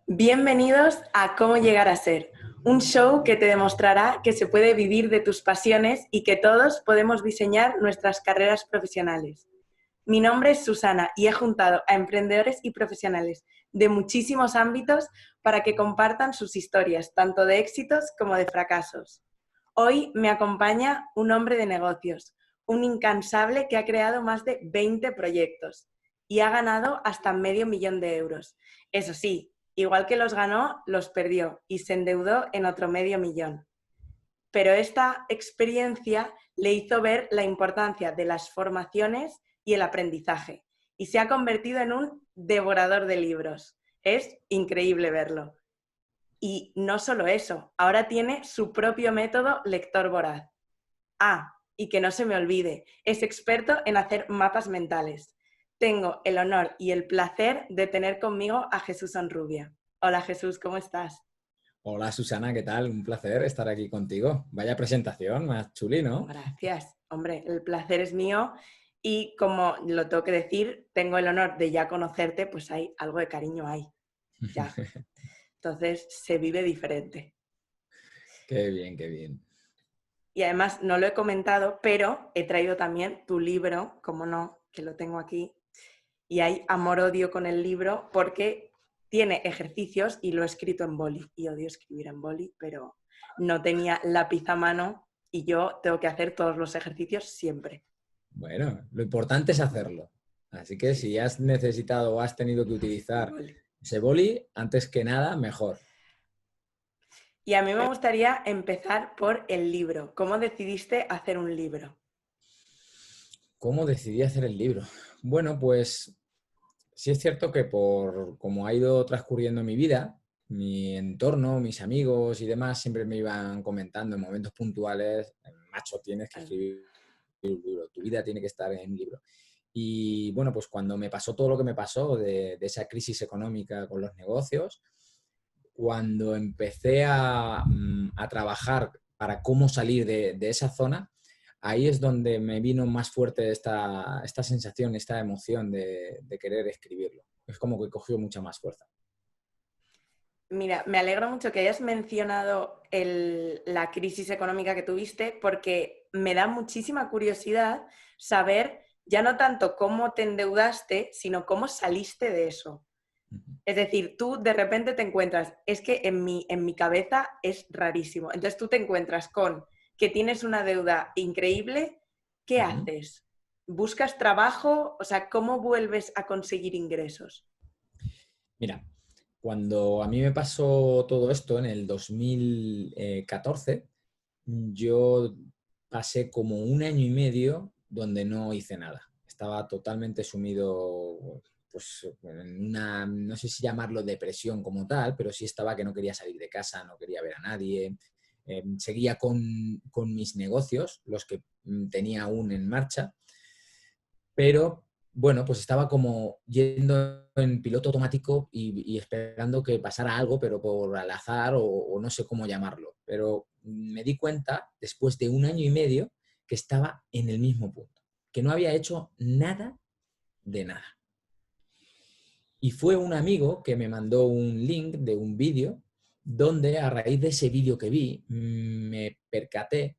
Bienvenidos a Cómo llegar a ser, un show que te demostrará que se puede vivir de tus pasiones y que todos podemos diseñar nuestras carreras profesionales. Mi nombre es Susana y he juntado a emprendedores y profesionales de muchísimos ámbitos para que compartan sus historias, tanto de éxitos como de fracasos. Hoy me acompaña un hombre de negocios, un incansable que ha creado más de 20 proyectos y ha ganado hasta €500.000. Eso sí, igual que los ganó, los perdió y se endeudó en otro $500.000. Pero esta experiencia le hizo ver la importancia de las formaciones y el aprendizaje y se ha convertido en un devorador de libros. Es increíble verlo. Y no solo eso, ahora tiene su propio método lector voraz. Y que no se me olvide, es experto en hacer mapas mentales. Tengo el honor y el placer de tener conmigo a Jesús Onrubia. Hola Jesús, ¿cómo estás? Hola Susana, ¿qué tal? Un placer estar aquí contigo. Vaya presentación, más chuli, ¿no? Gracias. Hombre, el placer es mío y como lo tengo que decir, tengo el honor de ya conocerte, pues hay algo de cariño ahí, ya. Entonces se vive diferente. Qué bien, qué bien. Y además no lo he comentado, pero he traído también tu libro, como no, que lo tengo aquí. Y hay amor-odio con el libro porque tiene ejercicios y lo he escrito en boli. Y odio escribir en boli, pero no tenía lápiz a mano y yo tengo que hacer todos los ejercicios siempre. Bueno, lo importante es hacerlo. Así que Sí, si sí, has necesitado o has tenido que el utilizar boli. ese boli, antes que nada, mejor. Y a mí me gustaría empezar por el libro. ¿Cómo decidiste hacer un libro? ¿Cómo decidí hacer el libro? Bueno, pues sí es cierto que por cómo ha ido transcurriendo mi vida, mi entorno, mis amigos y demás, siempre me iban comentando en momentos puntuales, macho, tienes que escribir un libro, tu vida tiene que estar en un libro. Y bueno, pues cuando me pasó todo lo que me pasó de esa crisis económica con los negocios, cuando empecé a trabajar para cómo salir de esa zona, ahí es donde me vino más fuerte esta sensación, esta emoción de querer escribirlo. Es como que cogió mucha más fuerza. Mira, me alegro mucho que hayas mencionado la crisis económica que tuviste porque me da muchísima curiosidad saber ya no tanto cómo te endeudaste, sino cómo saliste de eso. Es decir, tú de repente te encuentras, es que en mi cabeza es rarísimo. Entonces tú te encuentras con que tienes una deuda increíble, ¿qué Ujú. haces? ¿Buscas trabajo? O sea, ¿cómo vuelves a conseguir ingresos? Mira, cuando a mí me pasó todo esto en el 2014, yo pasé como un año y medio donde no hice nada. Estaba totalmente sumido, pues, en una, no sé si llamarlo depresión como tal, pero sí estaba que no quería salir de casa, no quería ver a nadie. Seguía con mis negocios, los que tenía aún en marcha, pero bueno, pues estaba como yendo en piloto automático y esperando que pasara algo, pero por al azar o no sé cómo llamarlo. Pero me di cuenta, después de un año y medio, que estaba en el mismo punto, que no había hecho nada de nada. Y fue un amigo que me mandó un link de un vídeo donde a raíz de ese vídeo que vi me percaté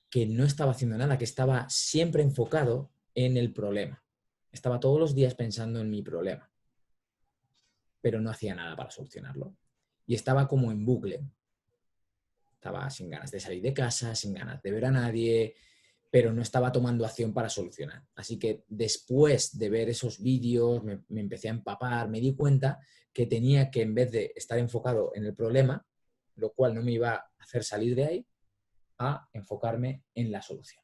que no estaba haciendo nada, que estaba siempre enfocado en el problema. Estaba todos los días pensando en mi problema, pero no hacía nada para solucionarlo. Y estaba como en bucle. Estaba sin ganas de salir de casa, sin ganas de ver a nadie, pero no estaba tomando acción para solucionar. Así que después de ver esos vídeos, me empecé a empapar, me di cuenta que tenía que, en vez de estar enfocado en el problema, lo cual no me iba a hacer salir de ahí, a enfocarme en la solución.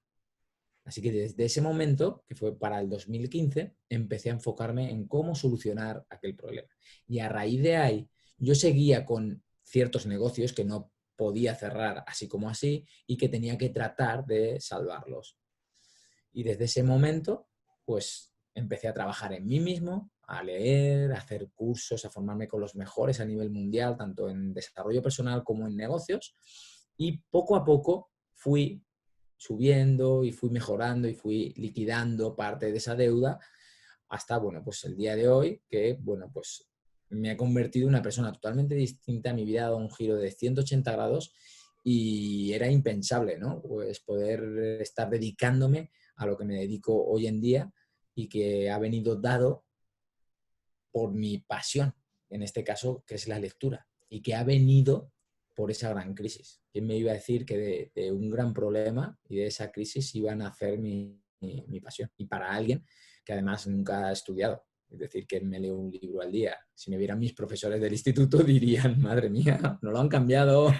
Así que desde ese momento, que fue para el 2015, empecé a enfocarme en cómo solucionar aquel problema. Y a raíz de ahí, yo seguía con ciertos negocios que no podía cerrar así como así y que tenía que tratar de salvarlos. Y desde ese momento, pues empecé a trabajar en mí mismo, a leer, a hacer cursos, a formarme con los mejores a nivel mundial, tanto en desarrollo personal como en negocios. Y poco a poco fui subiendo y fui mejorando y fui liquidando parte de esa deuda hasta, bueno, pues el día de hoy que, bueno, pues me ha convertido en una persona totalmente distinta, mi vida ha dado un giro de 180 grados y era impensable, ¿no? Pues poder estar dedicándome a lo que me dedico hoy en día y que ha venido dado por mi pasión, en este caso, que es la lectura, y que ha venido por esa gran crisis. ¿Quién me iba a decir que de un gran problema y de esa crisis iba a nacer mi pasión? Y para alguien que además nunca ha estudiado, es decir, que me leo un libro al día. Si me vieran mis profesores del instituto dirían, madre mía, no lo han cambiado.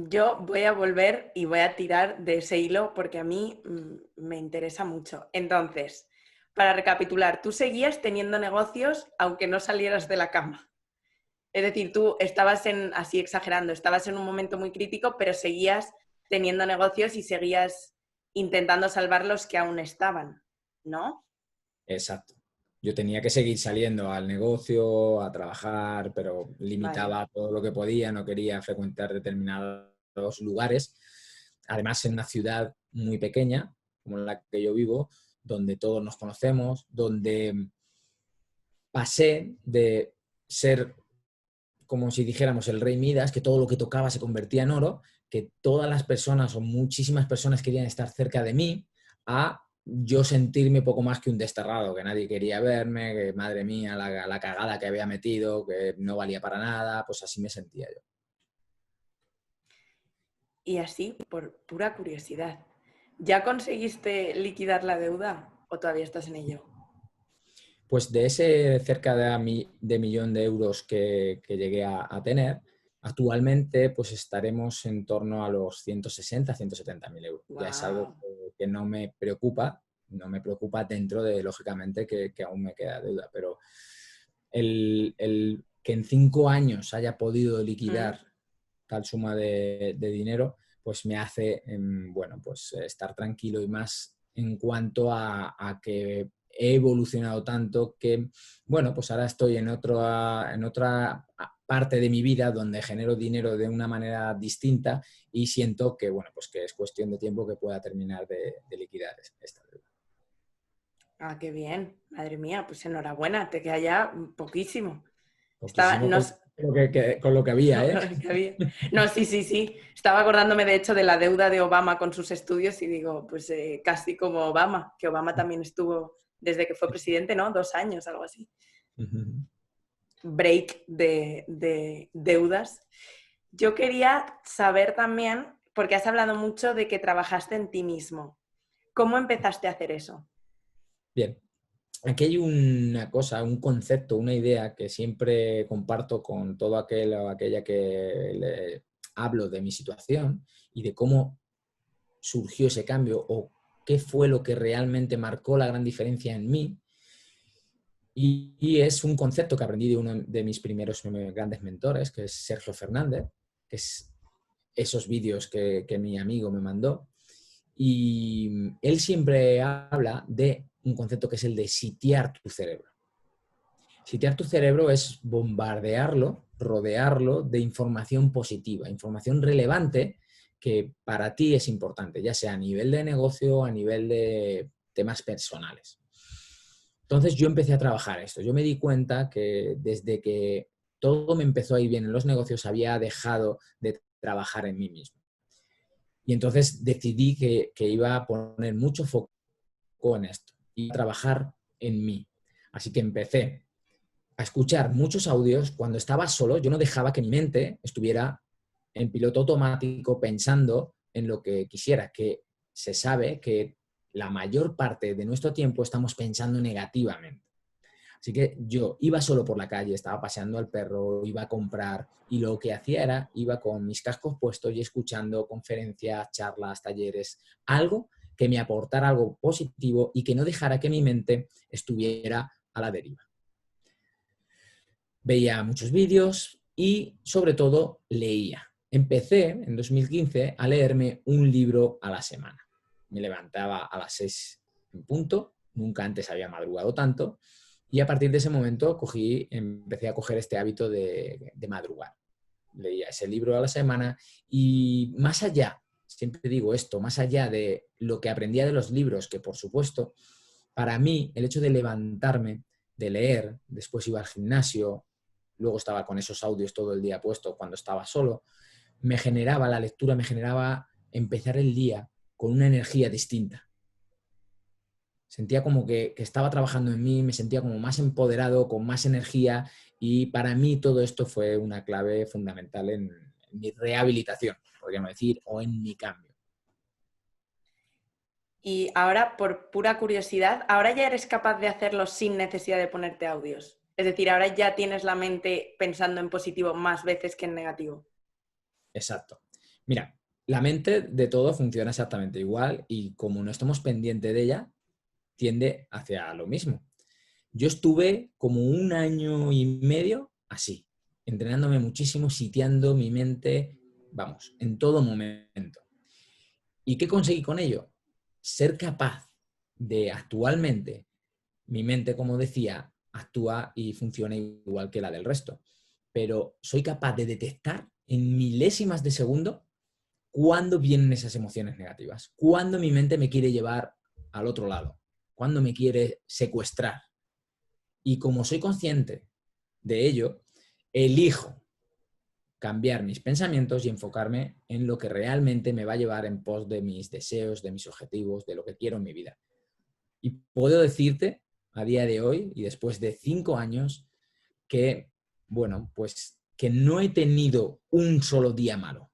Yo voy a volver y voy a tirar de ese hilo porque a mí me interesa mucho. Entonces, para recapitular, tú seguías teniendo negocios aunque no salieras de la cama. Es decir, tú estabas así exagerando, estabas en un momento muy crítico, pero seguías teniendo negocios y seguías intentando salvar los que aún estaban, ¿no? Exacto. Yo tenía que seguir saliendo al negocio, a trabajar, pero Vale. limitaba todo lo que podía, no quería frecuentar determinados lugares. Además, en una ciudad muy pequeña, como la que yo vivo, donde todos nos conocemos, donde pasé de ser, como si dijéramos, el rey Midas, que todo lo que tocaba se convertía en oro, que todas las personas o muchísimas personas querían estar cerca de mí, a yo sentirme poco más que un desterrado, que nadie quería verme, que madre mía, la cagada que había metido, que no valía para nada, pues así me sentía yo. Y así, por pura curiosidad, ¿ya conseguiste liquidar la deuda o todavía estás en ello? Pues de ese cerca de millón de euros que llegué a tener, actualmente pues estaremos en torno a los 160, 170 mil euros. Ya es algo Wow. que no me preocupa dentro de, lógicamente, que aún me queda deuda, pero el que en 5 años haya podido liquidar tal suma de dinero, pues me hace, bueno, pues estar tranquilo y más en cuanto a que he evolucionado tanto que, bueno, pues ahora estoy en otra parte de mi vida donde genero dinero de una manera distinta y siento que, bueno, pues que es cuestión de tiempo que pueda terminar de liquidar esta deuda. Ah, qué bien. Madre mía, pues enhorabuena, te queda ya poquísimo. Estaba, Poquísimo no, con lo que había, ¿eh? que había. No, sí, sí, sí. Estaba acordándome, de hecho, de la deuda de Obama con sus estudios y digo, pues casi como Obama, que Obama también estuvo desde que fue presidente, ¿no? 2 años, algo así. Break de deudas. Yo quería saber también, porque has hablado mucho de que trabajaste en ti mismo. ¿Cómo empezaste a hacer eso? Bien, aquí hay una cosa, un concepto, una idea que siempre comparto con todo aquel o aquella que le hablo de mi situación y de cómo surgió ese cambio o qué fue lo que realmente marcó la gran diferencia en mí. Y es un concepto que aprendí de uno de mis primeros grandes mentores, que es Sergio Fernández, que es esos vídeos que mi amigo me mandó. Y él siempre habla de un concepto que es el de sitiar tu cerebro. Sitiar tu cerebro es bombardearlo, rodearlo de información positiva, información relevante que para ti es importante, ya sea a nivel de negocio o a nivel de temas personales. Entonces yo empecé a trabajar esto. Yo me di cuenta que desde que todo me empezó a ir bien en los negocios, había dejado de trabajar en mí mismo. Y entonces decidí que iba a poner mucho foco en esto y a trabajar en mí. Así que empecé a escuchar muchos audios. Cuando estaba solo, yo no dejaba que mi mente estuviera en piloto automático pensando en lo que quisiera, que se sabe que la mayor parte de nuestro tiempo estamos pensando negativamente. Así que yo iba solo por la calle, estaba paseando al perro, iba a comprar y lo que hacía era, iba con mis cascos puestos y escuchando conferencias, charlas, talleres, algo que me aportara algo positivo y que no dejara que mi mente estuviera a la deriva. Veía muchos vídeos y sobre todo leía. Empecé en 2015 a leerme un libro a la semana. Me levantaba a las 6 en punto, nunca antes había madrugado tanto y a partir de ese momento empecé a coger este hábito de madrugar. Leía ese libro a la semana y más allá, siempre digo esto, más allá de lo que aprendía de los libros, que por supuesto, para mí el hecho de levantarme, de leer, después iba al gimnasio, luego estaba con esos audios todo el día puesto cuando estaba solo, la lectura me generaba empezar el día con una energía distinta. Sentía como que estaba trabajando en mí, me sentía como más empoderado, con más energía, y para mí todo esto fue una clave fundamental en mi rehabilitación, podríamos decir, o en mi cambio. Y ahora, por pura curiosidad, ¿ahora ya eres capaz de hacerlo sin necesidad de ponerte audios? Es decir, ahora ya tienes la mente pensando en positivo más veces que en negativo. Exacto. Mira, la mente de todo funciona exactamente igual y como no estamos pendientes de ella, tiende hacia lo mismo. Yo estuve como 1 año y medio así, entrenándome muchísimo, sitiando mi mente, vamos, en todo momento. ¿Y qué conseguí con ello? Ser capaz de actualmente, mi mente, como decía, actúa y funciona igual que la del resto, pero soy capaz de detectar en milésimas de segundo cuándo vienen esas emociones negativas, cuándo mi mente me quiere llevar al otro lado, cuándo me quiere secuestrar. Y como soy consciente de ello, elijo cambiar mis pensamientos y enfocarme en lo que realmente me va a llevar en pos de mis deseos, de mis objetivos, de lo que quiero en mi vida. Y puedo decirte a día de hoy y después de 5 años que, bueno, pues que no he tenido un solo día malo.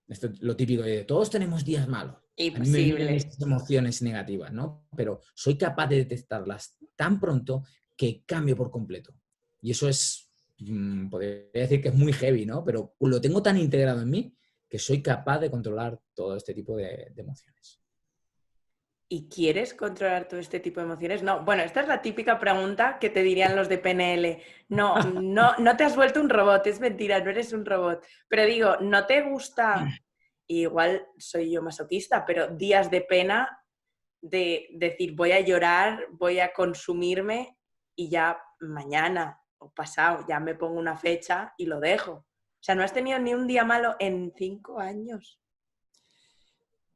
Esto es lo típico de todos tenemos días malos. A mí me vienen Imposible. esas emociones negativas, ¿no? Pero soy capaz de detectarlas tan pronto que cambio por completo. Y eso es, podría decir que es muy heavy, ¿no? Pero lo tengo tan integrado en mí que soy capaz de controlar todo este tipo de emociones. ¿Y quieres controlar todo este tipo de emociones? No, bueno, esta es la típica pregunta que te dirían los de PNL. No, no, no te has vuelto un robot, es mentira, no eres un robot. Pero digo, ¿no te gusta, igual soy yo masoquista, pero días de pena de decir voy a llorar, voy a consumirme y ya mañana o pasado ya me pongo una fecha y lo dejo? O sea, no has tenido ni un día malo en 5 años.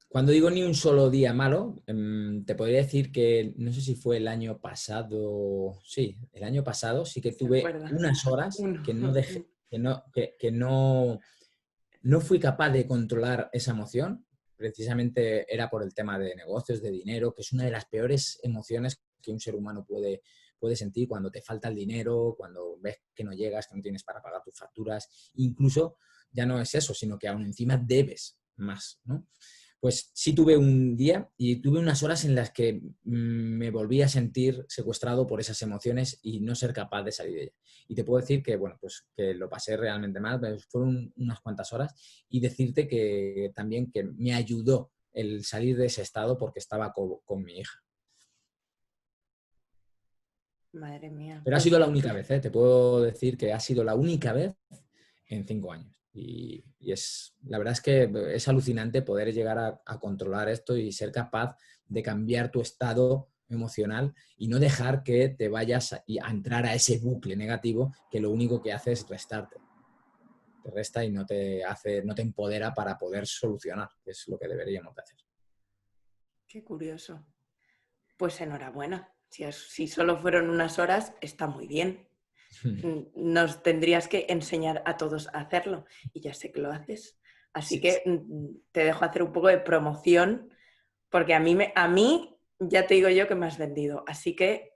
Cuando digo ni un solo día malo, te podría decir que no sé si fue el año pasado, sí, el año pasado sí que ¿Se tuve acuerda? unas horas Uno. que no dejé, que no fui capaz de controlar esa emoción. Precisamente era por el tema de negocios, de dinero, que es una de las peores emociones que un ser humano puede sentir cuando te falta el dinero, cuando ves que no llegas, que no tienes para pagar tus facturas. Incluso ya no es eso, sino que aún encima debes más, ¿no? Pues sí tuve un día y tuve unas horas en las que me volví a sentir secuestrado por esas emociones y no ser capaz de salir de ellas. Y te puedo decir que, bueno, pues que lo pasé realmente mal, pero fueron unas cuantas horas, y decirte que también que me ayudó el salir de ese estado porque estaba con mi hija. Madre mía, Pero ha sido pues la única vez, ¿eh? Te puedo decir que ha sido la única vez en 5 años. La verdad es que es alucinante poder llegar a controlar esto y ser capaz de cambiar tu estado emocional y no dejar que te vayas a entrar a ese bucle negativo que lo único que hace es restarte. Te resta y no te empodera para poder solucionar, que es lo que deberíamos de hacer. qué curioso. Pues enhorabuena. Si solo fueron unas horas, está muy bien. Nos tendrías que enseñar a todos a hacerlo y ya sé que lo haces. Así Sí, que sí. te dejo hacer un poco de promoción porque a mí ya te digo yo que me has vendido. Así que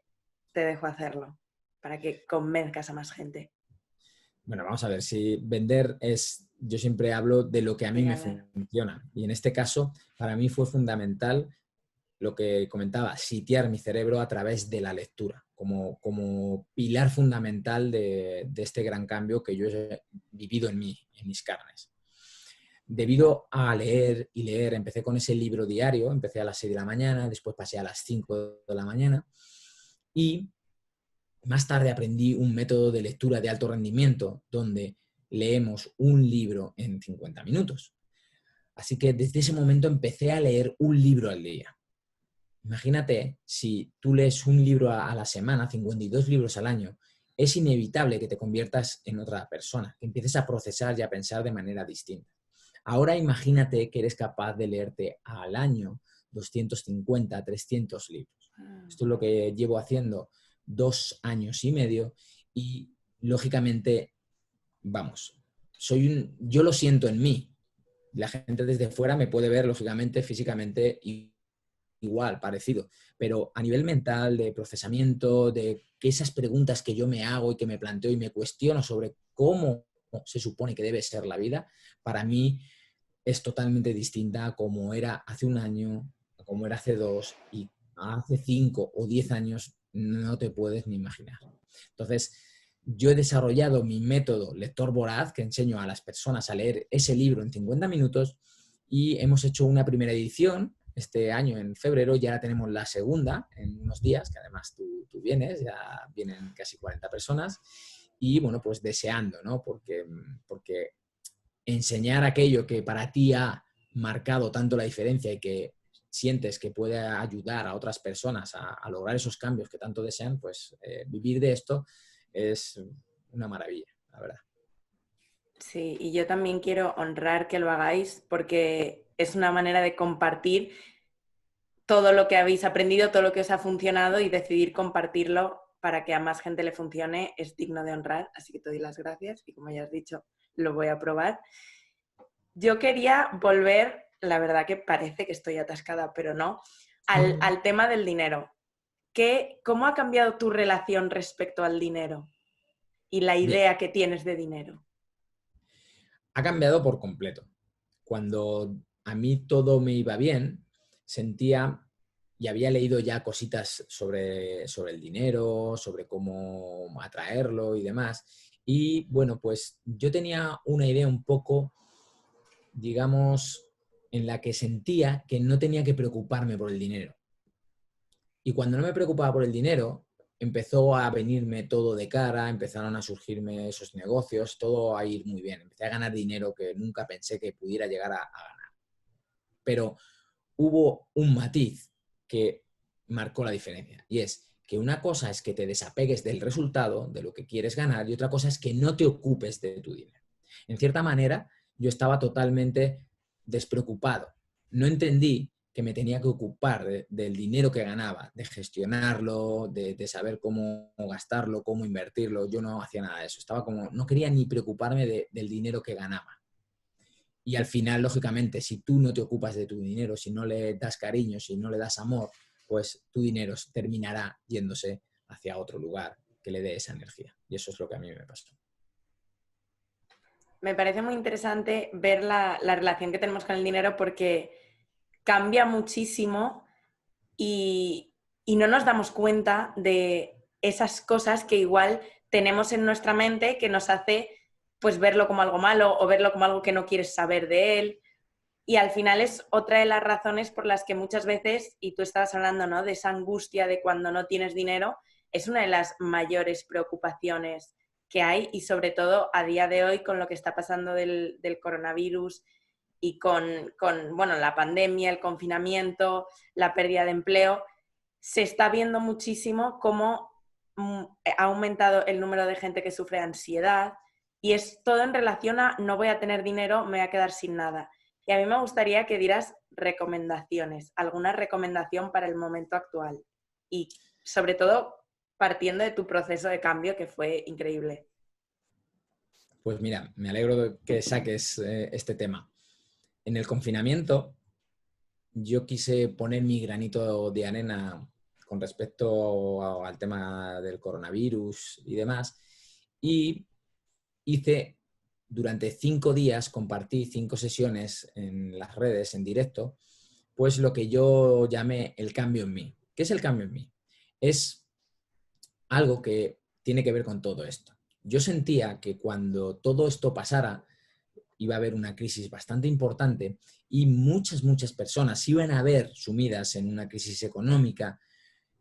te dejo hacerlo para que convenzcas a más gente. Bueno, vamos a ver, si vender es, yo siempre hablo de lo que a mí me Regalar. funciona. Y en este caso, para mí fue fundamental lo que comentaba, sitiar mi cerebro a través de la lectura, como pilar fundamental de este gran cambio que yo he vivido en mis carnes. Debido a leer y leer, empecé con ese libro diario, empecé a las 6 de la mañana, después pasé a las 5 de la mañana y más tarde aprendí un método de lectura de alto rendimiento donde leemos un libro en 50 minutos. Así que desde ese momento empecé a leer un libro al día. Imagínate, si tú lees un libro a la semana, 52 libros al año, es inevitable que te conviertas en otra persona, que empieces a procesar y a pensar de manera distinta. Ahora imagínate que eres capaz de leerte al año 250, 300 libros. Esto es lo que llevo haciendo 2 años y medio y lógicamente, vamos, yo lo siento en mí. La gente desde fuera me puede ver, lógicamente, físicamente igual, parecido, pero a nivel mental, de procesamiento, de que esas preguntas que yo me hago y que me planteo y me cuestiono sobre cómo se supone que debe ser la vida, para mí es totalmente distinta a como era hace un año, a como era hace 2 y hace 5 o 10 años no te puedes ni imaginar. Entonces, yo he desarrollado mi método lector voraz, que enseño a las personas a leer ese libro en 50 minutos, y hemos hecho una primera edición este año en febrero, y ahora tenemos la segunda en unos días, que además tú vienes, ya vienen casi 40 personas, y bueno, pues deseando, ¿no? Porque enseñar aquello que para ti ha marcado tanto la diferencia y que sientes que puede ayudar a otras personas a lograr esos cambios que tanto desean, pues vivir de esto es una maravilla, la verdad. Sí, y yo también quiero honrar que lo hagáis porque es una manera de compartir todo lo que habéis aprendido, todo lo que os ha funcionado y decidir compartirlo para que a más gente le funcione es digno de honrar. Así que te doy las gracias y como ya has dicho, lo voy a probar. Yo quería volver, la verdad que parece que estoy atascada, pero no, al tema del dinero. ¿Cómo ha cambiado tu relación respecto al dinero y la Bien, idea que tienes de dinero? ha cambiado por completo. Cuando a mí todo me iba bien, sentía y había leído ya cositas sobre el dinero, sobre cómo atraerlo y demás. Y bueno, pues yo tenía una idea un poco, digamos, en la que sentía que no tenía que preocuparme por el dinero. Y cuando no me preocupaba por el dinero, empezó a venirme todo de cara, empezaron a surgirme esos negocios, todo a ir muy bien. Empecé a ganar dinero que nunca pensé que pudiera llegar a ganar. Pero hubo un matiz que marcó la diferencia, y es que una cosa es que te desapegues del resultado, de lo que quieres ganar, y otra cosa es que no te ocupes de tu dinero. En cierta manera, yo estaba totalmente despreocupado. No entendí que me tenía que ocupar del dinero que ganaba, de gestionarlo, de saber cómo gastarlo, cómo invertirlo. Yo no hacía nada de eso. Estaba como, no quería ni preocuparme del dinero que ganaba. Y al final, lógicamente, si tú no te ocupas de tu dinero, si no le das cariño, si no le das amor, pues tu dinero terminará yéndose hacia otro lugar que le dé esa energía. Y eso es lo que a mí me pasó. Me parece muy interesante ver la relación que tenemos con el dinero porque cambia muchísimo y no nos damos cuenta de esas cosas que igual tenemos en nuestra mente que nos hace pues verlo como algo malo o verlo como algo que no quieres saber de él. Y al final es otra de las razones por las que muchas veces, y tú estabas hablando, ¿no?, de esa angustia de cuando no tienes dinero, es una de las mayores preocupaciones que hay y sobre todo a día de hoy con lo que está pasando del coronavirus y con bueno, la pandemia, el confinamiento, la pérdida de empleo, se está viendo muchísimo cómo ha aumentado el número de gente que sufre ansiedad y es todo en relación a no voy a tener dinero, me voy a quedar sin nada. Y a mí me gustaría que dieras recomendaciones, alguna recomendación para el momento actual y sobre todo partiendo de tu proceso de cambio que fue increíble. Pues mira, me alegro de que saques este tema. En el confinamiento, yo quise poner mi granito de arena con respecto al tema del coronavirus y demás, y hice durante 5 días, compartí 5 sesiones en las redes, en directo, pues lo que yo llamé el cambio en mí. ¿Qué es el cambio en mí? Es algo que tiene que ver con todo esto. Yo sentía que cuando todo esto pasara, iba a haber una crisis bastante importante y muchas personas se iban a ver sumidas en una crisis económica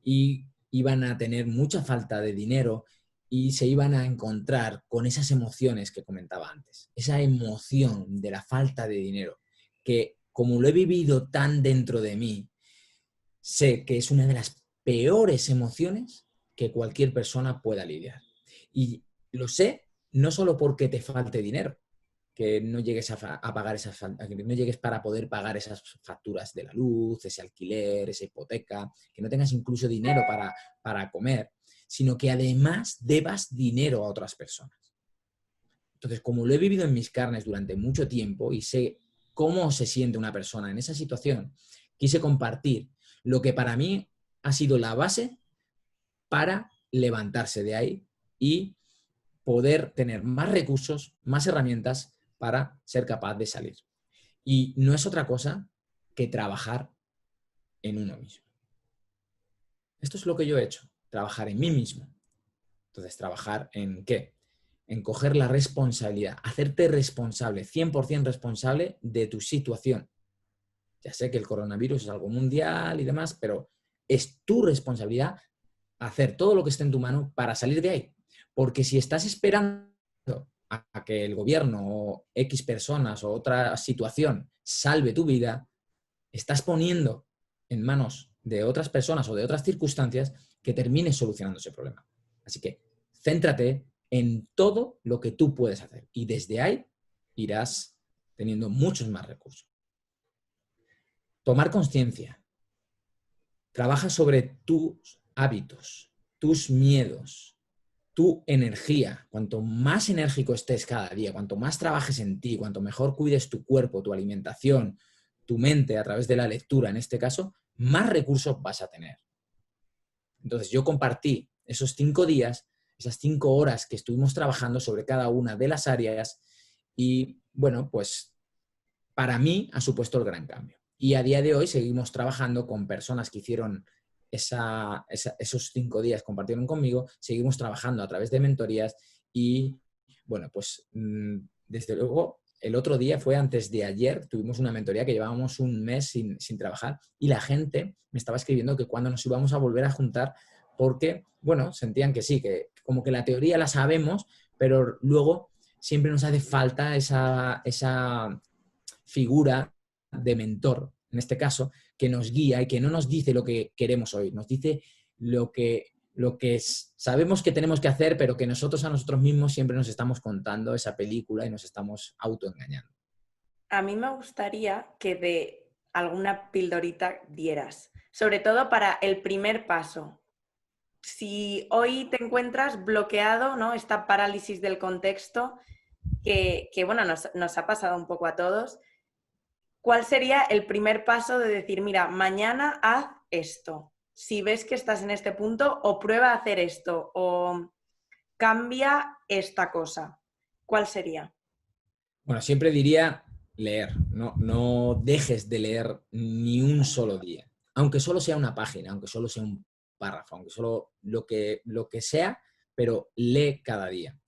y iban a tener mucha falta de dinero y se iban a encontrar con esas emociones que comentaba antes. Esa emoción de la falta de dinero, que como lo he vivido tan dentro de mí, sé que es una de las peores emociones que cualquier persona pueda lidiar. Y lo sé no solo porque te falte dinero, que no llegues a pagar que no llegues para poder pagar esas facturas de la luz, ese alquiler, esa hipoteca, que no tengas incluso dinero para comer, sino que además debas dinero a otras personas. Entonces, como lo he vivido en mis carnes durante mucho tiempo y sé cómo se siente una persona en esa situación, quise compartir lo que para mí ha sido la base para levantarse de ahí y poder tener más recursos, más herramientas para ser capaz de salir. Y no es otra cosa que trabajar en uno mismo. Esto es lo que yo he hecho, trabajar en mí mismo. Entonces, ¿trabajar en qué? En coger la responsabilidad, hacerte responsable, 100% responsable de tu situación. Ya sé que el coronavirus es algo mundial y demás, pero es tu responsabilidad hacer todo lo que esté en tu mano para salir de ahí. Porque si estás esperando a que el gobierno o X personas o otra situación salve tu vida, estás poniendo en manos de otras personas o de otras circunstancias que termine solucionando ese problema. Así que céntrate en todo lo que tú puedes hacer y desde ahí irás teniendo muchos más recursos. Tomar conciencia. Trabaja sobre tus hábitos, tus miedos, tu energía. Cuanto más enérgico estés cada día, cuanto más trabajes en ti, cuanto mejor cuides tu cuerpo, tu alimentación, tu mente a través de la lectura, en este caso, más recursos vas a tener. Entonces yo compartí esos 5 días, esas 5 horas que estuvimos trabajando sobre cada una de las áreas y, bueno, pues para mí ha supuesto el gran cambio. Y a día de hoy seguimos trabajando con personas que hicieron esos 5 días, compartieron conmigo, seguimos trabajando a través de mentorías y, bueno, pues desde luego el otro día fue antes de ayer, tuvimos una mentoría que llevábamos un mes sin trabajar y la gente me estaba escribiendo que cuando nos íbamos a volver a juntar porque, bueno, sentían que sí, que como que la teoría la sabemos, pero luego siempre nos hace falta esa figura de mentor, en este caso, que nos guía y que no nos dice lo que queremos oír, nos dice lo que sabemos que tenemos que hacer, pero que nosotros a nosotros mismos siempre nos estamos contando esa película y nos estamos autoengañando. A mí me gustaría que de alguna pildorita dieras, sobre todo para el primer paso. Si hoy te encuentras bloqueado, ¿no? Esta parálisis del contexto que bueno, nos ha pasado un poco a todos, ¿cuál sería el primer paso de decir, mira, mañana haz esto? Si ves que estás en este punto, o prueba a hacer esto, o cambia esta cosa. ¿Cuál sería? Bueno, siempre diría leer, no dejes de leer ni un solo día, aunque solo sea una página, aunque solo sea un párrafo, aunque solo lo que sea, pero lee cada día.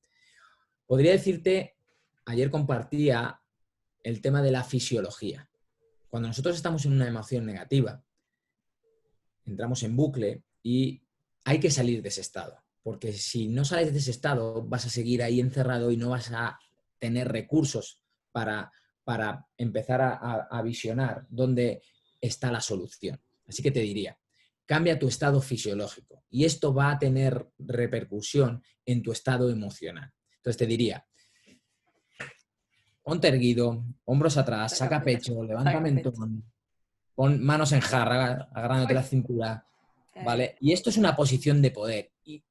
Podría decirte, ayer compartía el tema de la fisiología. Cuando nosotros estamos en una emoción negativa, entramos en bucle y hay que salir de ese estado, porque si no sales de ese estado vas a seguir ahí encerrado y no vas a tener recursos para empezar a visionar dónde está la solución. Así que te diría, cambia tu estado fisiológico y esto va a tener repercusión en tu estado emocional. Entonces te diría, ponte erguido, hombros atrás, saca pecho, levanta mentón, pon manos en jarra, agarrándote la cintura, ¿vale? Y esto es una posición de poder. Y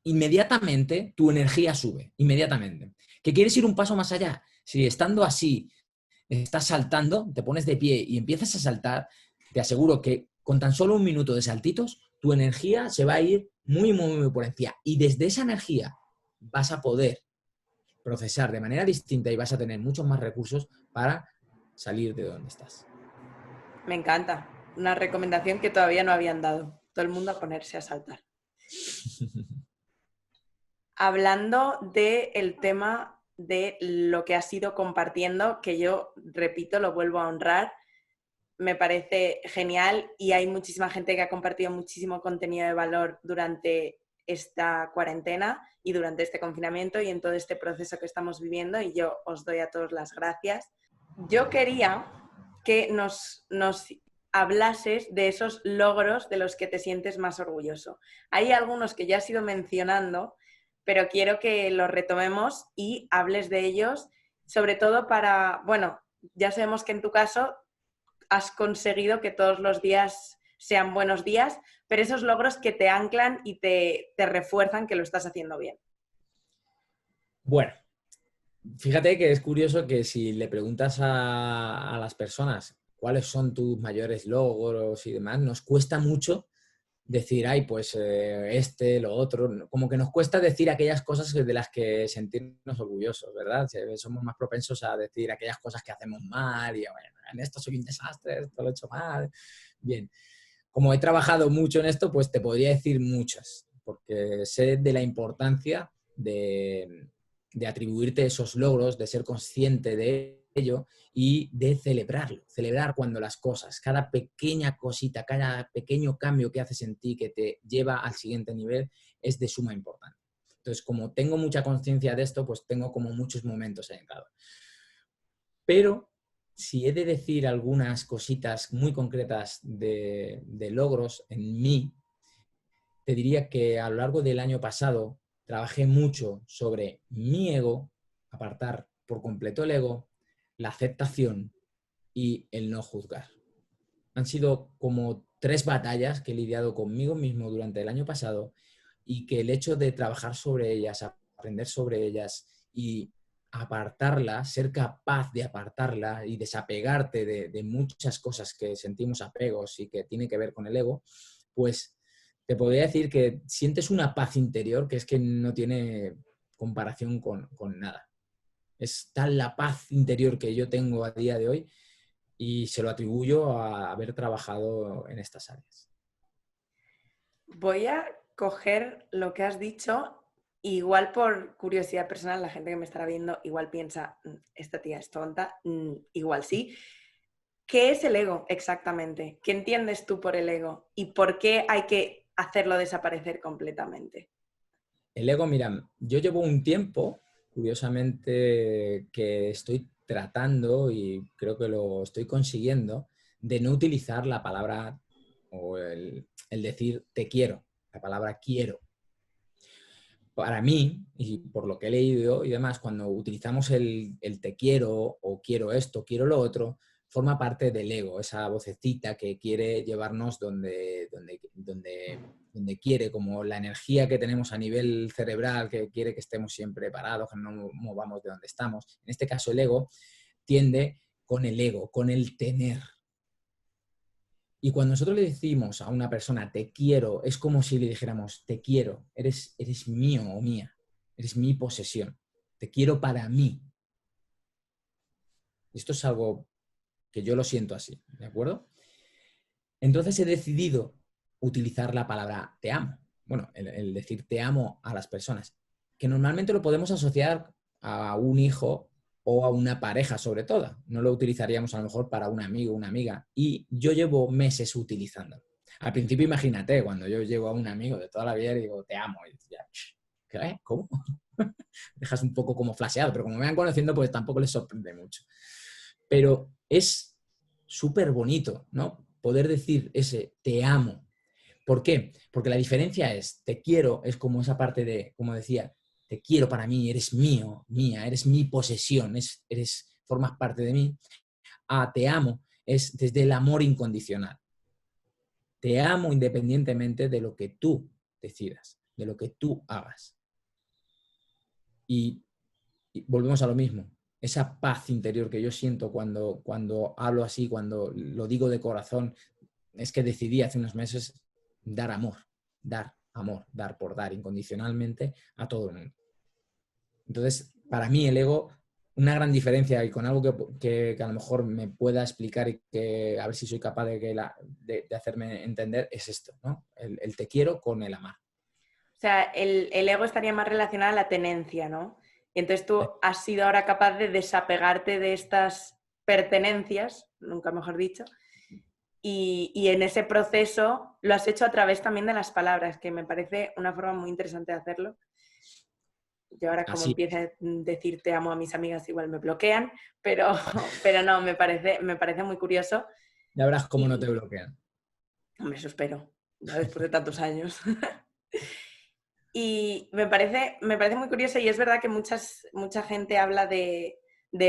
inmediatamente tu energía sube, inmediatamente. ¿Que quieres ir un paso más allá? Si estando así estás saltando, te pones de pie y empiezas a saltar, te aseguro que con tan solo un minuto de saltitos, tu energía se va a ir muy, muy, muy por encima. Y desde esa energía vas a poder procesar de manera distinta y vas a tener muchos más recursos para salir de donde estás. Me encanta. Una recomendación que todavía no habían dado. Todo el mundo a ponerse a saltar. Hablando del tema de lo que has ido compartiendo, que yo, repito, lo vuelvo a honrar, me parece genial y hay muchísima gente que ha compartido muchísimo contenido de valor durante esta cuarentena y durante este confinamiento y en todo este proceso que estamos viviendo y yo os doy a todos las gracias. Yo quería que nos hablases de esos logros de los que te sientes más orgulloso. Hay algunos que ya has ido mencionando, pero quiero que los retomemos y hables de ellos, sobre todo para, bueno, ya sabemos que en tu caso has conseguido que todos los días sean buenos días, pero esos logros que te anclan y te refuerzan que lo estás haciendo bien. Bueno, fíjate que es curioso que si le preguntas a las personas cuáles son tus mayores logros y demás, nos cuesta mucho decir, ay, pues lo otro. Como que nos cuesta decir aquellas cosas de las que sentirnos orgullosos, ¿verdad? Somos más propensos a decir aquellas cosas que hacemos mal y, bueno, en esto soy un desastre, esto lo he hecho mal. Bien, como he trabajado mucho en esto, pues te podría decir muchas, porque sé de la importancia de atribuirte esos logros, de ser consciente de ello y de celebrarlo. Celebrar cuando las cosas, cada pequeña cosita, cada pequeño cambio que haces en ti que te lleva al siguiente nivel es de suma importancia. Entonces, como tengo mucha conciencia de esto, pues tengo como muchos momentos en cada. Pero si he de decir algunas cositas muy concretas de logros en mí, te diría que a lo largo del año pasado trabajé mucho sobre mi ego, apartar por completo el ego, la aceptación y el no juzgar. Han sido como 3 batallas que he lidiado conmigo mismo durante el año pasado y que el hecho de trabajar sobre ellas, aprender sobre ellas y apartarla, ser capaz de apartarla y desapegarte de muchas cosas que sentimos apegos y que tiene que ver con el ego, pues te podría decir que sientes una paz interior que es que no tiene comparación con nada. Es tal la paz interior que yo tengo a día de hoy y se lo atribuyo a haber trabajado en estas áreas. Voy a coger lo que has dicho. Igual por curiosidad personal, la gente que me estará viendo igual piensa, esta tía es tonta, igual sí. ¿Qué es el ego exactamente? ¿Qué entiendes tú por el ego? ¿Y por qué hay que hacerlo desaparecer completamente? El ego, mira, yo llevo un tiempo, curiosamente, que estoy tratando y creo que lo estoy consiguiendo, de no utilizar la palabra o el decir te quiero, la palabra quiero. Para mí, y por lo que he leído y demás, cuando utilizamos el te quiero o quiero esto, quiero lo otro, forma parte del ego, esa vocecita que quiere llevarnos donde quiere, como la energía que tenemos a nivel cerebral que quiere que estemos siempre parados, que no movamos de donde estamos. En este caso, el ego tiende con el ego, con el tener. Y cuando nosotros le decimos a una persona te quiero, es como si le dijéramos te quiero, eres mío o mía, eres mi posesión, te quiero para mí. Esto es algo que yo lo siento así, ¿de acuerdo? Entonces he decidido utilizar la palabra te amo. Bueno, el decir te amo a las personas, que normalmente lo podemos asociar a un hijo o a una pareja sobre todo. No lo utilizaríamos a lo mejor para un amigo o una amiga. Y yo llevo meses utilizándolo. Al principio imagínate, cuando yo llevo a un amigo de toda la vida y digo te amo. Y decía, ¿qué? ¿Cómo? Dejas un poco como flasheado, pero como me van conociendo pues tampoco les sorprende mucho. Pero es súper bonito, ¿no? Poder decir ese te amo. ¿Por qué? Porque la diferencia es, te quiero, es como esa parte de, como decía, te quiero para mí, eres mío, mía, eres mi posesión, formas parte de mí. Te amo es desde el amor incondicional. Te amo independientemente de lo que tú decidas, de lo que tú hagas. Y volvemos a lo mismo. Esa paz interior que yo siento cuando hablo así, cuando lo digo de corazón, es que decidí hace unos meses dar amor, dar por dar incondicionalmente a todo el mundo. Entonces, para mí el ego, una gran diferencia y con algo que a lo mejor me pueda explicar y que a ver si soy capaz de hacerme entender, es esto, ¿no? El te quiero con el amar. O sea, el ego estaría más relacionado a la tenencia, ¿no? Y entonces tú has sido ahora capaz de desapegarte de estas pertenencias, nunca mejor dicho, y en ese proceso lo has hecho a través también de las palabras, que me parece una forma muy interesante de hacerlo. Yo ahora como Así, empiece a decir te amo a mis amigas igual me bloquean, pero no, me parece muy curioso. ya verás cómo no te Y, bloquean. hombre, eso espero, ya después de tantos años. Y me parece muy curioso y es verdad que mucha gente habla del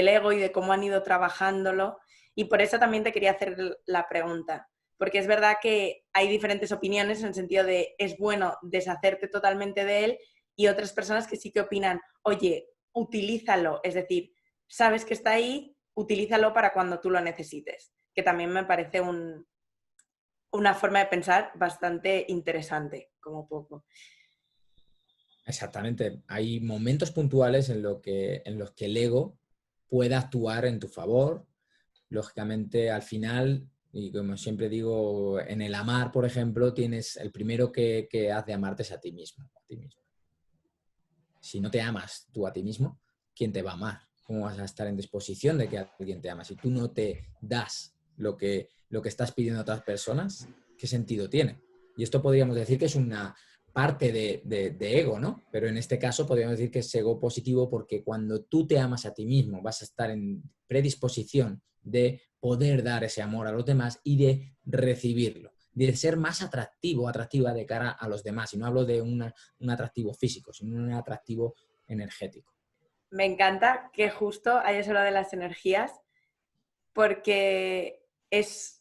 ego y de cómo han ido trabajándolo y por eso también te quería hacer la pregunta, porque es verdad que hay diferentes opiniones en el sentido de es bueno deshacerte totalmente de él y otras personas que sí que opinan, oye, utilízalo, es decir, sabes que está ahí, utilízalo para cuando tú lo necesites, que también me parece una forma de pensar bastante interesante, como poco. Exactamente. Hay momentos puntuales en los que el ego puede actuar en tu favor. Lógicamente, al final, y como siempre digo, en el amar, por ejemplo, tienes el primero que has de amarte es a ti mismo, a ti mismo. Si no te amas tú a ti mismo, ¿quién te va a amar? ¿Cómo vas a estar en disposición de que alguien te ama? Si tú no te das lo que estás pidiendo a otras personas, ¿qué sentido tiene? Y esto podríamos decir que es una parte de ego, ¿no? Pero en este caso podríamos decir que es ego positivo porque cuando tú te amas a ti mismo vas a estar en predisposición de poder dar ese amor a los demás y de recibirlo, de ser más atractivo, atractiva de cara a los demás. Y no hablo de un atractivo físico, sino un atractivo energético. Me encanta que justo hayas hablado de las energías porque es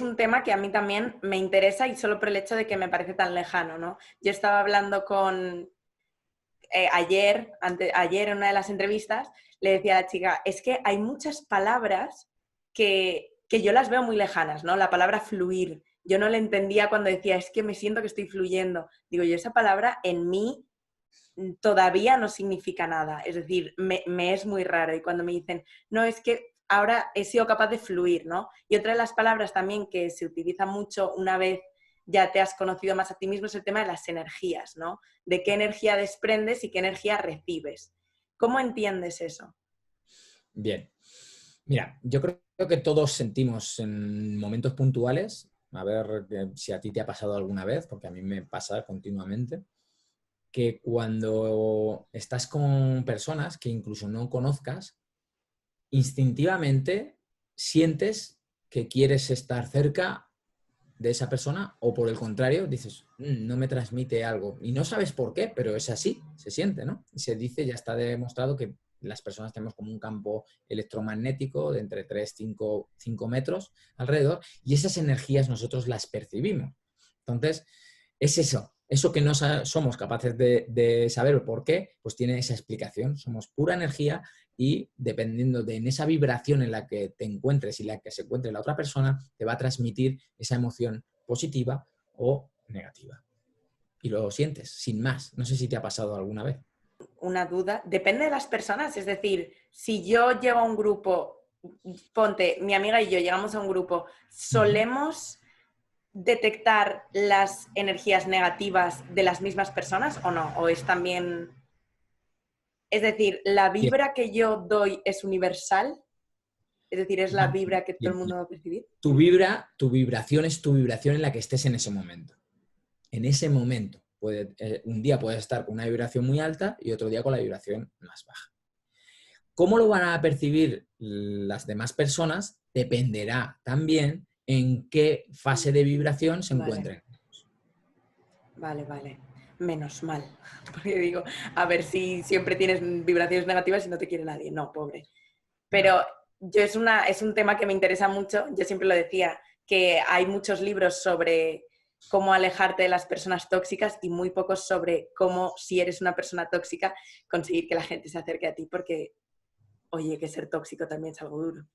un tema que a mí también me interesa y solo por el hecho de que me parece tan lejano, ¿no? Yo estaba hablando con ayer en una de las entrevistas, le decía a la chica, es que hay muchas palabras que yo las veo muy lejanas, ¿no? La palabra fluir, yo no la entendía cuando decía, es que me siento que estoy fluyendo. Digo, yo esa palabra en mí todavía no significa nada, es decir, me es muy raro y cuando me dicen, no, es que ahora he sido capaz de fluir, ¿no? Y otra de las palabras también que se utiliza mucho una vez ya te has conocido más a ti mismo es el tema de las energías, ¿no? De qué energía desprendes y qué energía recibes. ¿Cómo entiendes eso? Bien. Mira, yo creo que todos sentimos en momentos puntuales, a ver si a ti te ha pasado alguna vez, porque a mí me pasa continuamente, que cuando estás con personas que incluso no conozcas, instintivamente sientes que quieres estar cerca de esa persona o por el contrario dices, no me transmite algo y no sabes por qué, pero es así, se siente, ¿no? Y se dice, ya está demostrado que las personas tenemos como un campo electromagnético de entre 3 5 metros alrededor y esas energías nosotros las percibimos. Entonces, es eso que no somos capaces de saber por qué, pues tiene esa explicación. Somos pura energía y dependiendo de en esa vibración en la que te encuentres y la que se encuentre la otra persona, te va a transmitir esa emoción positiva o negativa. Y lo sientes, sin más. No sé si te ha pasado alguna vez. Una duda, depende de las personas, es decir, si yo llego a un grupo, ponte, mi amiga y yo llegamos a un grupo, solemos detectar las energías negativas de las mismas personas o no, o es también, es decir, la Bien, vibra que yo doy es universal, es decir, es la vibra que todo el bien. mundo va a percibir. Tu vibración es tu vibración en la que estés en ese momento. En ese momento, un día puedes estar con una vibración muy alta y otro día con la vibración más baja. ¿Cómo lo van a percibir las demás personas? Dependerá también en qué fase de vibración se Vale, encuentren. vale. Menos mal. Porque digo, a ver si siempre tienes vibraciones negativas y no te quiere nadie. No, pobre. No. Pero yo es un tema que me interesa mucho. Yo siempre lo decía, que hay muchos libros sobre cómo alejarte de las personas tóxicas y muy pocos sobre cómo, si eres una persona tóxica, conseguir que la gente se acerque a ti porque, oye, que ser tóxico también es algo duro.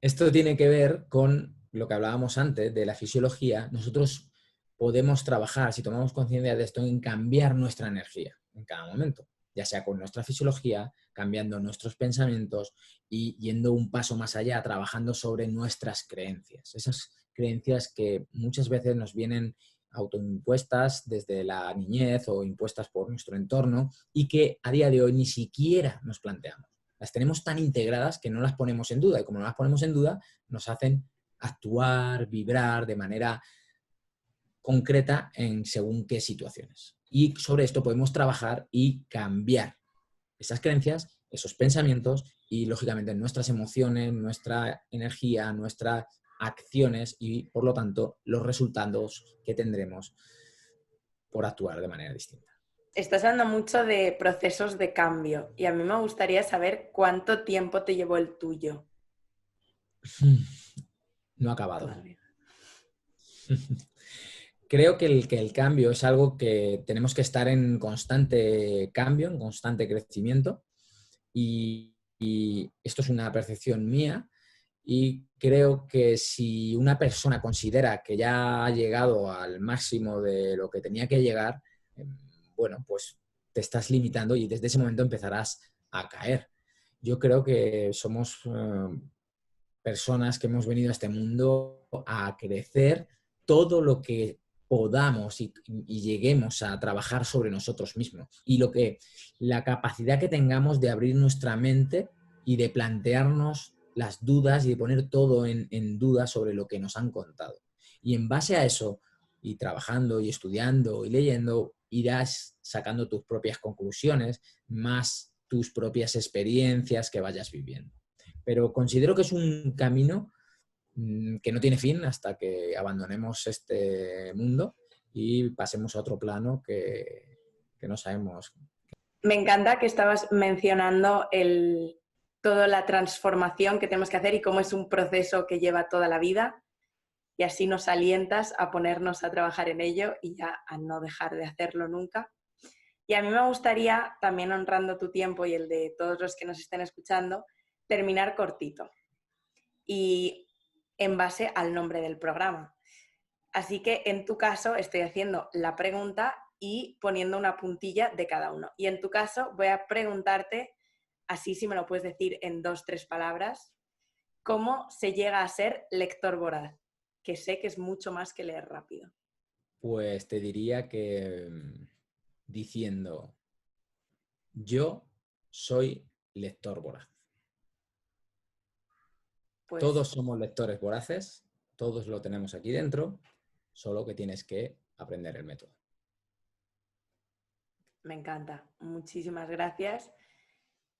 Esto tiene que ver con lo que hablábamos antes de la fisiología. Nosotros podemos trabajar, si tomamos conciencia de esto, en cambiar nuestra energía en cada momento, ya sea con nuestra fisiología, cambiando nuestros pensamientos y yendo un paso más allá, trabajando sobre nuestras creencias. Esas creencias que muchas veces nos vienen autoimpuestas desde la niñez o impuestas por nuestro entorno y que a día de hoy ni siquiera nos planteamos. Las tenemos tan integradas que no las ponemos en duda y como no las ponemos en duda nos hacen actuar, vibrar de manera concreta en según qué situaciones. Y sobre esto podemos trabajar y cambiar esas creencias, esos pensamientos y lógicamente nuestras emociones, nuestra energía, nuestras acciones y por lo tanto los resultados que tendremos por actuar de manera distinta. Estás hablando mucho de procesos de cambio y a mí me gustaría saber cuánto tiempo te llevó el tuyo No ha acabado. todavía. Creo que el cambio es algo que tenemos que estar en constante cambio, en constante crecimiento. Y esto es una percepción mía. Y creo que si una persona considera que ya ha llegado al máximo de lo que tenía que llegar, bueno, pues te estás limitando y desde ese momento empezarás a caer. Yo creo que somos personas que hemos venido a este mundo a crecer todo lo que podamos y lleguemos a trabajar sobre nosotros mismos. Y la capacidad que tengamos de abrir nuestra mente y de plantearnos las dudas y de poner todo en duda sobre lo que nos han contado. Y en base a eso, y trabajando y estudiando y leyendo, irás sacando tus propias conclusiones, más tus propias experiencias que vayas viviendo. Pero considero que es un camino que no tiene fin hasta que abandonemos este mundo y pasemos a otro plano que no sabemos. Me encanta que estabas mencionando toda la transformación que tenemos que hacer y cómo es un proceso que lleva toda la vida, y así nos alientas a ponernos a trabajar en ello y ya a no dejar de hacerlo nunca. Y a mí me gustaría, también honrando tu tiempo y el de todos los que nos estén escuchando, terminar cortito y en base al nombre del programa. Así que en tu caso estoy haciendo la pregunta y poniendo una puntilla de cada uno. Y en tu caso voy a preguntarte, así si me lo puedes decir en 2 o 3 palabras, ¿cómo se llega a ser lector voraz? Que sé que es mucho más que leer rápido. Pues te diría que diciendo, yo soy lector voraz. Pues Todos somos lectores voraces, todos lo tenemos aquí dentro, solo que tienes que aprender el método. me encanta. Muchísimas gracias.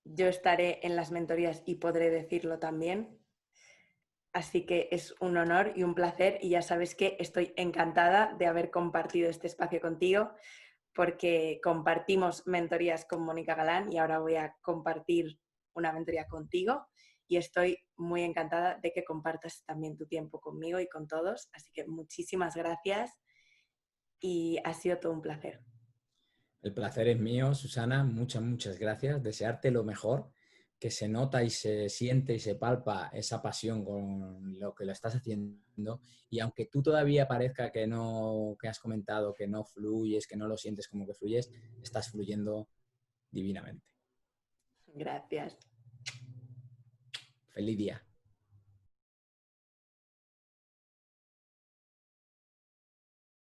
Yo estaré en las mentorías y podré decirlo también. Así que es un honor y un placer, y ya sabes que estoy encantada de haber compartido este espacio contigo, porque compartimos mentorías con Mónica Galán y ahora voy a compartir una mentoría contigo, y estoy muy encantada de que compartas también tu tiempo conmigo y con todos. Así que muchísimas gracias y ha sido todo un placer. El placer es mío, Susana. Muchas, muchas gracias. Desearte lo mejor, que se nota y se siente y se palpa esa pasión con lo que lo estás haciendo. Y aunque tú todavía parezca que no, que has comentado que no fluyes, que no lo sientes como que fluyes, estás fluyendo divinamente. Gracias. Feliz día.